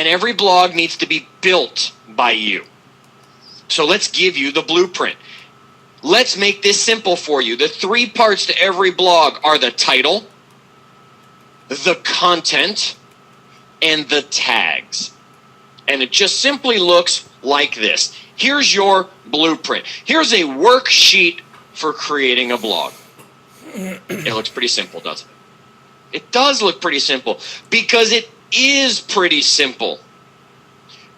And every blog needs to be built by you. So let's give you the blueprint. Let's make this simple for you. The 3 parts to every blog are the title, the content, and the tags. And it just simply looks like this. Here's your blueprint. Here's a worksheet for creating a blog. It looks pretty simple, doesn't it? It does look pretty simple because it is pretty simple.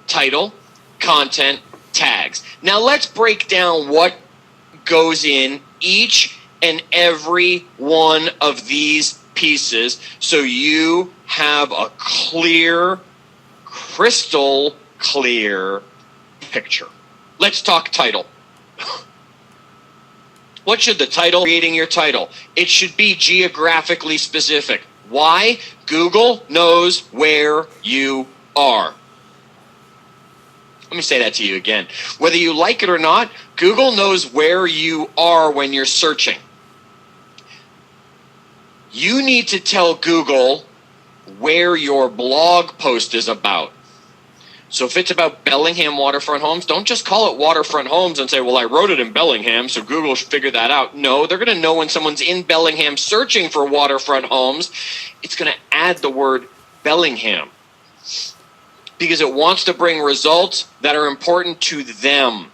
Title, content, tags. Now let's break down what goes in each and every one of these pieces so you have a clear, crystal clear picture. Let's talk title. What should the title? Creating your title. It should be geographically specific. Why? Google knows where you are. Let me say that to you again. Whether you like it or not, Google knows where you are when you're searching. You need to tell Google where your blog post is about. So if it's about Bellingham waterfront homes, don't just call it waterfront homes and say, well, I wrote it in Bellingham, so Google should figure that out. No, they're going to know when someone's in Bellingham searching for waterfront homes, it's going to add the word Bellingham because it wants to bring results that are important to them.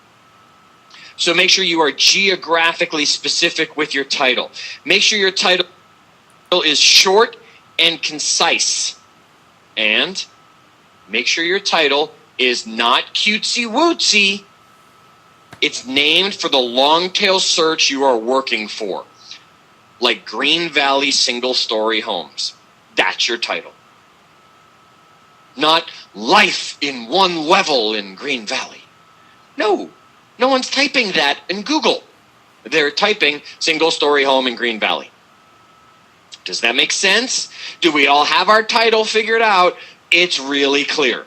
So make sure you are geographically specific with your title. Make sure your title is short and concise. And make sure your title is not cutesy-wootsy. It's named for the long-tail search you are working for, like Green Valley single-story homes. That's your title. Not life in one level in Green Valley. No one's typing that in Google. They're typing single-story home in Green Valley. Does that make sense? Do we all have our title figured out? It's really clear.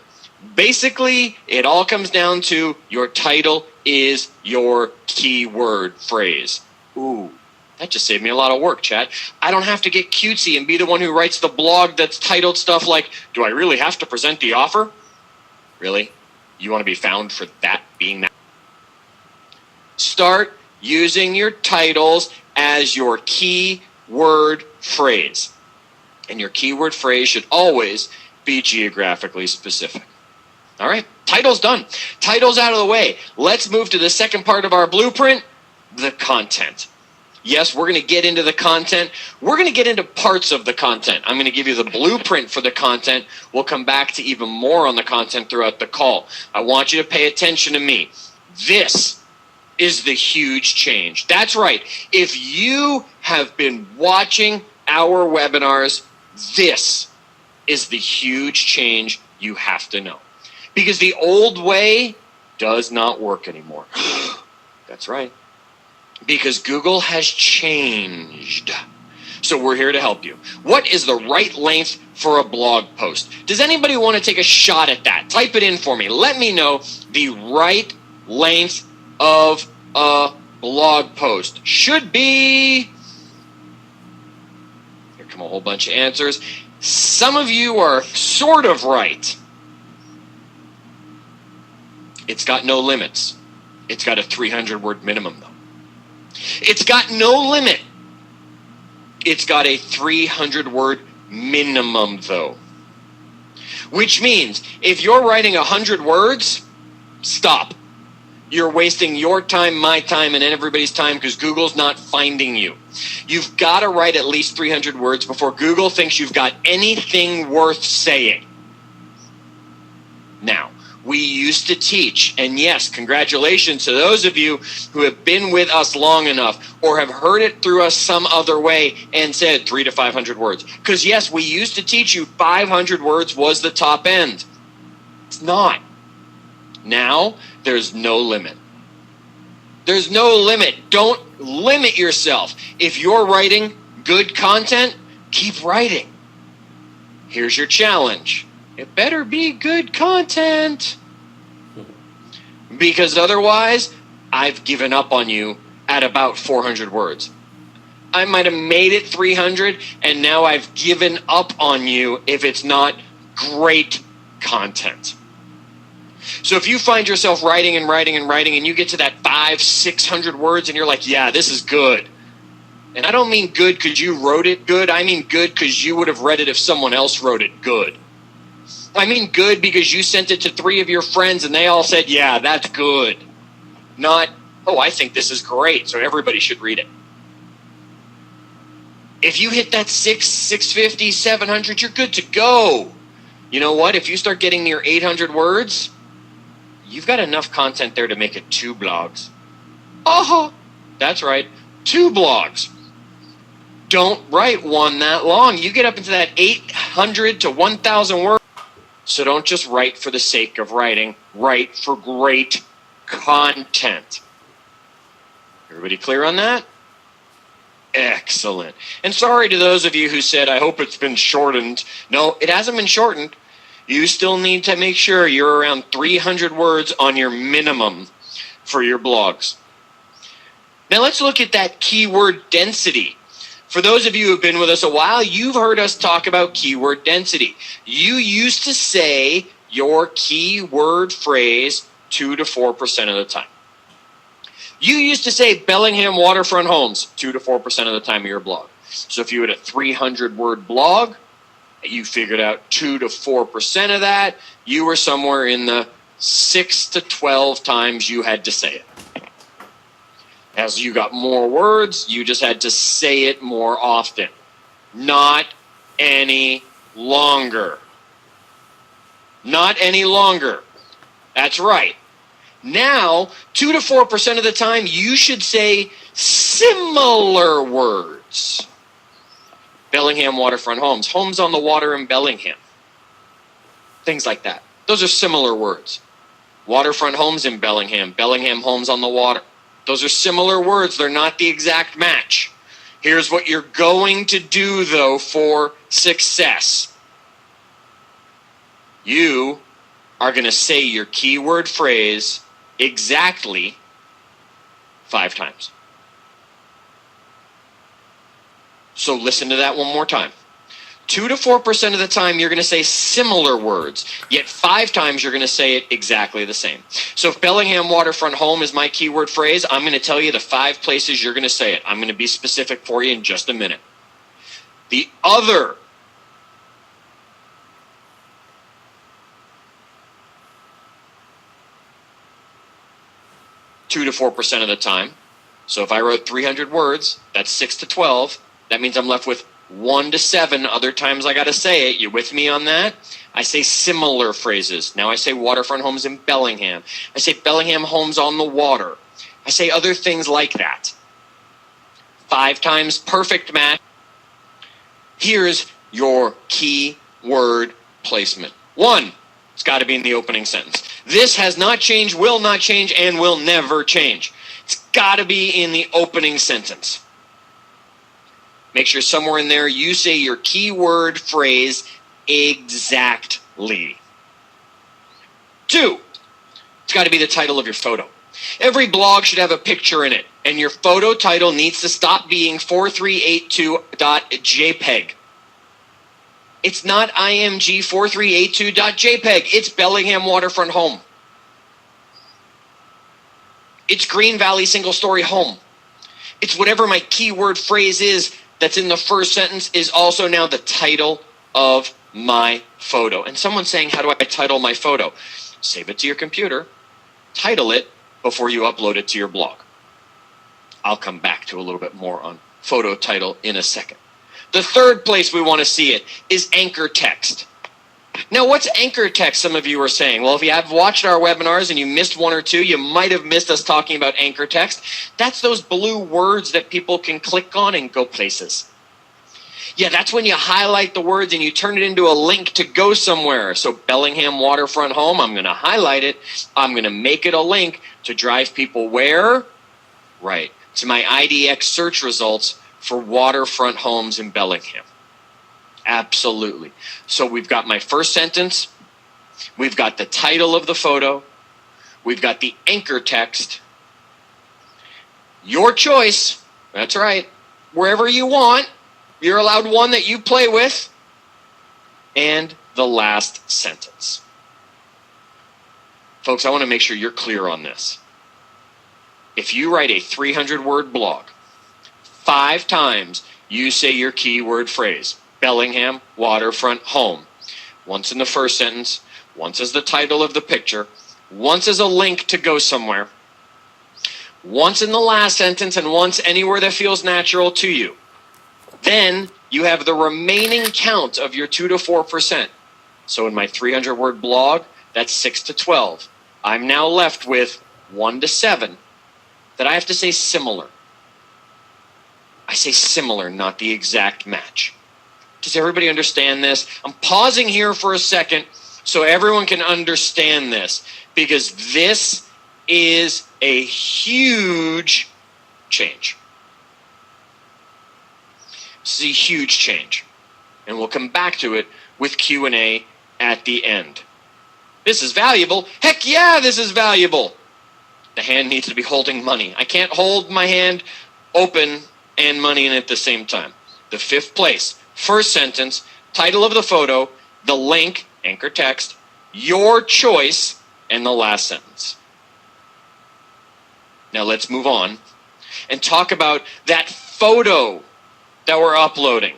Basically, it all comes down to your title is your keyword phrase. Ooh, that just saved me a lot of work, chat. I don't have to get cutesy and be the one who writes the blog that's titled stuff like, do I really have to present the offer? Really? You want to be found for that being that? Start using your titles as your keyword phrase. And your keyword phrase should always be geographically specific. All right, title's done. Title's out of the way. Let's move to the second part of our blueprint, the content. Yes, we're going to get into the content. We're going to get into parts of the content. I'm going to give you the blueprint for the content. We'll come back to even more on the content throughout the call. I want you to pay attention to me. This is the huge change. That's right. If you have been watching our webinars, this is the huge change you have to know. Because the old way does not work anymore. That's right. Because Google has changed. So we're here to help you. What is the right length for a blog post? Does anybody want to take a shot at that? Type it in for me. Let me know the right length of a blog post. Should be... Here come a whole bunch of answers. Some of you are sort of right. It's got no limits. It's got a 300-word minimum, though. It's got no limit. It's got a 300-word minimum, though. Which means if you're writing 100 words, stop. You're wasting your time, my time, and everybody's time because Google's not finding you. You've got to write at least 300 words before Google thinks you've got anything worth saying. Now, we used to teach, and yes, congratulations to those of you who have been with us long enough or have heard it through us some other way and said 300 to 500 words. Because yes, we used to teach you 500 words was the top end. It's not. Now, there's no limit. There's no limit. Don't limit yourself. If you're writing good content, keep writing. Here's your challenge. It better be good content. Because otherwise, I've given up on you at about 400 words. I might have made it 300, and now I've given up on you if it's not great content. So if you find yourself writing and writing and writing and you get to that 500-600 words and you're like, yeah, this is good. And I don't mean good because you wrote it good. I mean good because you would have read it if someone else wrote it good. I mean good because you sent it to 3 of your friends and they all said, yeah, that's good. Not, oh, I think this is great, so everybody should read it. If you hit that 650, 700, you're good to go. You know what? If you start getting near 800 words, you've got enough content there to make it 2 blogs. That's right, 2 blogs. Don't write one that long. You get up into that 800 to 1,000 words. So don't just write for the sake of writing. Write for great content. Everybody clear on that? Excellent. And sorry to those of you who said, I hope it's been shortened. No, it hasn't been shortened. You still need to make sure you're around 300 words on your minimum for your blogs. Now let's look at that keyword density. For those of you who have been with us a while, you've heard us talk about keyword density. You used to say your keyword phrase 2 to 4% of the time. You used to say Bellingham waterfront homes 2 to 4% of the time of your blog. So if you had a 300-word blog, you figured out 2 to 4% of that, you were somewhere in the 6 to 12 times you had to say it. As you got more words, you just had to say it more often. Not any longer. Not any longer. That's right. Now, 2 to 4% of the time, you should say similar words. Bellingham waterfront homes. Homes on the water in Bellingham. Things like that. Those are similar words. Waterfront homes in Bellingham. Bellingham homes on the water. Those are similar words. They're not the exact match. Here's what you're going to do, though, for success. You are going to say your keyword phrase exactly 5 times. So listen to that one more time. 2 to 4% of the time, you're going to say similar words, yet 5 times you're going to say it exactly the same. So if Bellingham waterfront home is my keyword phrase, I'm going to tell you the 5 places you're going to say it. I'm going to be specific for you in just a minute. The other (2 to 4% of the time. So if I wrote 300 words, that's 6 to 12. That means I'm left with 1 to 7 other times I got to say it. You with me on that? I say similar phrases. Now I say waterfront homes in Bellingham. I say Bellingham homes on the water. I say other things like that. 5 times, perfect match. Here's your key word placement. 1, it's got to be in the opening sentence. This has not changed, will not change, and will never change. It's got to be in the opening sentence. Make sure somewhere in there you say your keyword phrase exactly. 2, it's got to be the title of your photo. Every blog should have a picture in it, and your photo title needs to stop being 4382.jpg. It's not img4382.jpg. It's Bellingham waterfront home. It's Green Valley single-story home. It's whatever my keyword phrase is that's in the first sentence is also now the title of my photo. And someone's saying, how do I title my photo? Save it to your computer, title it before you upload it to your blog. I'll come back to a little bit more on photo title in a second. The third place we want to see it is anchor text. Now, what's anchor text, some of you are saying? Well, if you have watched our webinars and you missed 1 or 2, you might have missed us talking about anchor text. That's those blue words that people can click on and go places. Yeah, that's when you highlight the words and you turn it into a link to go somewhere. So Bellingham waterfront home, I'm going to highlight it. I'm going to make it a link to drive people where? Right, to my IDX search results for waterfront homes in Bellingham. Absolutely. So we've got my first sentence. We've got the title of the photo. We've got the anchor text. Your choice. That's right. Wherever you want. You're allowed one that you play with. And the last sentence. Folks, I want to make sure you're clear on this. If you write a 300-word blog, 5 times you say your keyword phrase, Bellingham waterfront home. Once in the first sentence, once as the title of the picture, once as a link to go somewhere, once in the last sentence, and once anywhere that feels natural to you. Then you have the remaining count of your 2 to 4%. So in my 300-word blog, that's 6 to 12. I'm now left with 1 to 7 that I have to say similar. I say similar, not the exact match. Does everybody understand this? I'm pausing here for a second so everyone can understand this, because this is a huge change. This is a huge change. And we'll come back to it with Q&A at the end. This is valuable. Heck yeah, this is valuable. The hand needs to be holding money. I can't hold my hand open and money in it at the same time. The 5th place, first sentence, title of the photo, the link, anchor text, your choice, and the last sentence. Now let's move on and talk about that photo that we're uploading.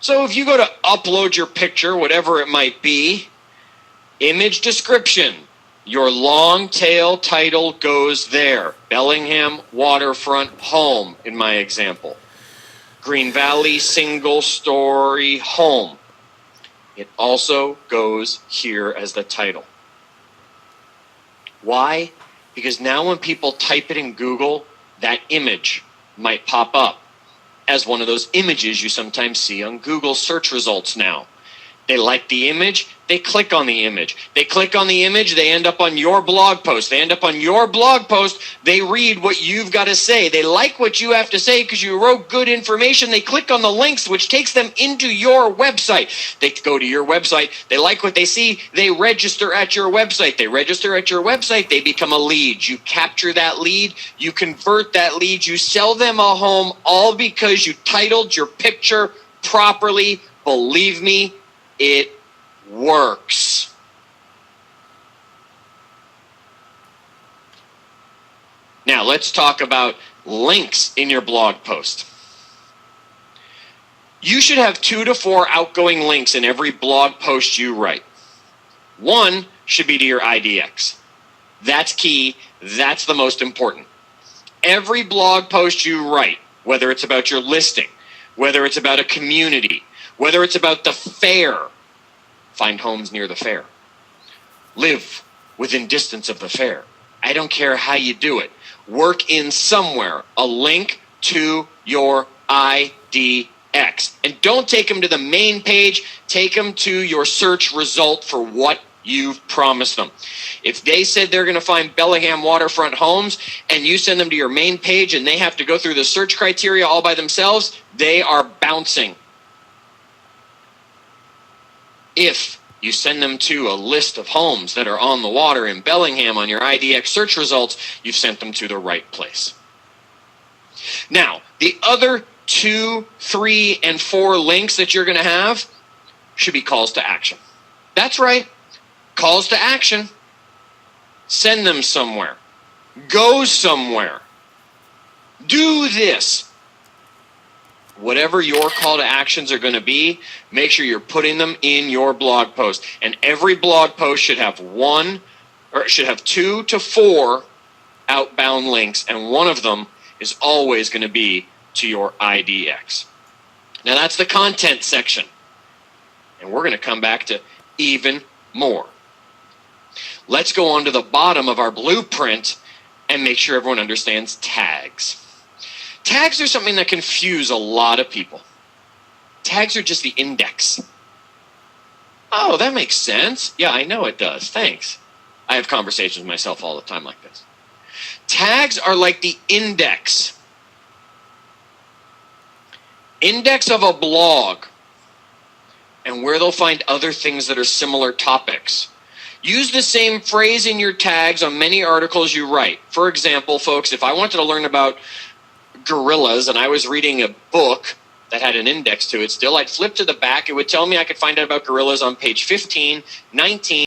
So if you go to upload your picture, whatever it might be, image description, your long tail title goes there. Bellingham waterfront home, in my example. Green Valley single story home. It also goes here as the title. Why? Because now when people type it in Google, that image might pop up as one of those images you sometimes see on Google search results now. They like the image, they click on the image. They click on the image, they end up on your blog post. They end up on your blog post, they read what you've got to say. They like what you have to say because you wrote good information. They click on the links, which takes them into your website. They go to your website, they like what they see, they register at your website. They register at your website, they become a lead. You capture that lead, you convert that lead, you sell them a home, all because you titled your picture properly. Believe me, it works. Now let's talk about links in your blog post. You should have 2 to 4 outgoing links in every blog post you write. 1 should be to your IDX. That's key. That's the most important. Every blog post you write, whether it's about your listing, whether it's about a community, whether it's about the fair, find homes near the fair. Live within distance of the fair. I don't care how you do it. Work in somewhere a link to your IDX. And don't take them to the main page. Take them to your search result for what you've promised them. If they said they're going to find Bellingham waterfront homes and you send them to your main page and they have to go through the search criteria all by themselves, they are bouncing. If you send them to a list of homes that are on the water in Bellingham on your IDX search results, you've sent them to the right place. Now, the other 2, 3, and 4 links that you're going to have should be calls to action. That's right. Calls to action. Send them somewhere. Go somewhere. Do this. Whatever your call to actions are going to be, make sure you're putting them in your blog post. And every blog post should have 2 to 4 outbound links, and one of them is always going to be to your IDX. Now that's the content section. And we're going to come back to even more. Let's go on to the bottom of our blueprint and make sure everyone understands tags. Tags are something that confuse a lot of people. Tags are just the index. Oh, that makes sense. Yeah, I know it does. Thanks. I have conversations with myself all the time like this. Tags are like the index. Index of a blog, and where they'll find other things that are similar topics. Use the same phrase in your tags on many articles you write. For example, folks, if I wanted to learn about gorillas and I was reading a book that had an index to it still. I'd flip to the back. It would tell me I could find out about gorillas on page 15, 19,